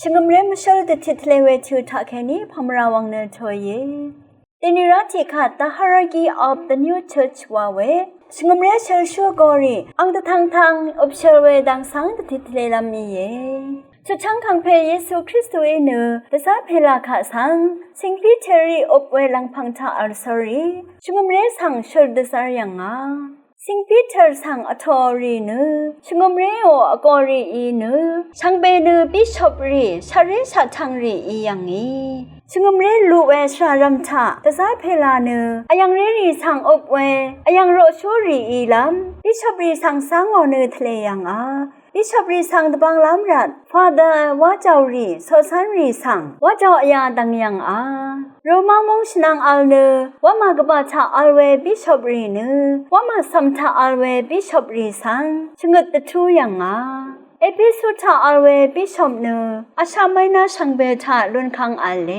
ชิงมเรมชลติทเลเวทูทักแค่นี้พมราวังเนทอยเยตินิรัติขาดตาฮารากี of the new church ว่าเวชิงมเรชลชัวกอรีอังตะทางอบเชลเวดังสังติทเลลามีเยชุดช่างขังเพยเยซูคริสต์เอเนแต่ซาเพลาขาสังสิงพิเทรีอบเวลังพังทาอัลซอรีชิงมเรสังชลเดซายังงาสิงพิเทอร์สังอทอรีเนชงมเรโออกอรีอีเนช่างเบเนบิชอปรีชาริชาทังรีอีอย่างนี้ชงมเรลูเวชารัมทาแต่ซาเพลาเนอายังเรรีสังอบเวอายังโรชูรีอีลัมบิชอปรีสังสังอเนทะเลยังอาบิชอปรีสังตะบังลำรัดฟาดาวาเจ้ารีโซซันรีสังวาเจ้าอยาดังยังอาโรมามงชนังอัลเนวามากบาชาอัลเวบิชอปรีเนวามาสัมทาอัลเวบิชอปรีสังชงดตะทูยังอาเอพิสุทาอัลเวบิชอปเนอาชาไมนาชังเบทาลุนคังอัลเล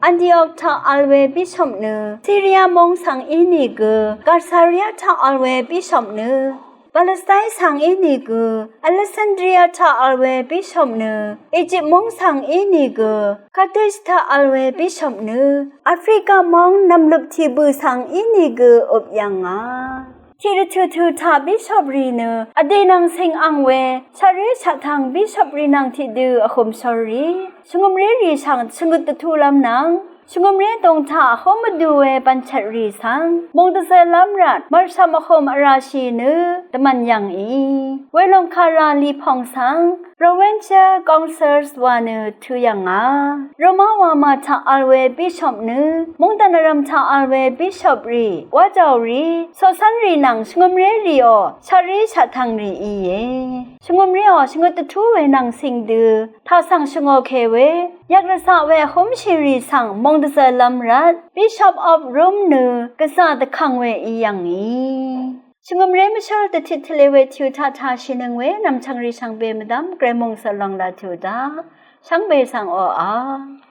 อันดิออกทาอัลเวบิชอปเนซีเรียมงสังอินิกกาซาเรียทาอัลเวบิชอปเนปาเลสไตน์สังอินิกอเลซันเดรียทาอัลเวบิชอปเนอียิปต์มงสังอินิกคาเทสทาอัลเวบิชอปเนแอฟริกามงนำลุบทีบูสังอินิกอบยังงาที่ระทูทาบิชอปรีเนอเดนังสิงอังเวชาริชาทางบิชอปรีนังที่ดูอคมสอรีชงมเรรีชังชงตะทูลำนังชงมเรตงทาเขามาดูเวปัญชรีสังมงตะเซลำรัดมารสามคมอาราชีเนตมันยังอีเวลงคาราลีพองสังโรเวนเชอร์กองเซอร์สวานทุยังอาโรมาวามาทาอัลเวบิชอปเนมงตานารมทาอัลเวบิชอปรีวาเจ้ารีโซซันรีนังชงมเรรีโอชาริชาทังรีอีเยชงมเรโอชงตะทูเวนังสิงดือทาสังชงโอเคเวยักระสาเวคมชิรีสังมงตะเซลัมรัดบิชอปออฟรูมเนกษาตะคังเวอียังอีชงมเรมชลตทิทเลเวทิวทาทาชินังเวนำชังรีชังเบมดัมเกรมงสลองลาทูดาชังเบสังโออา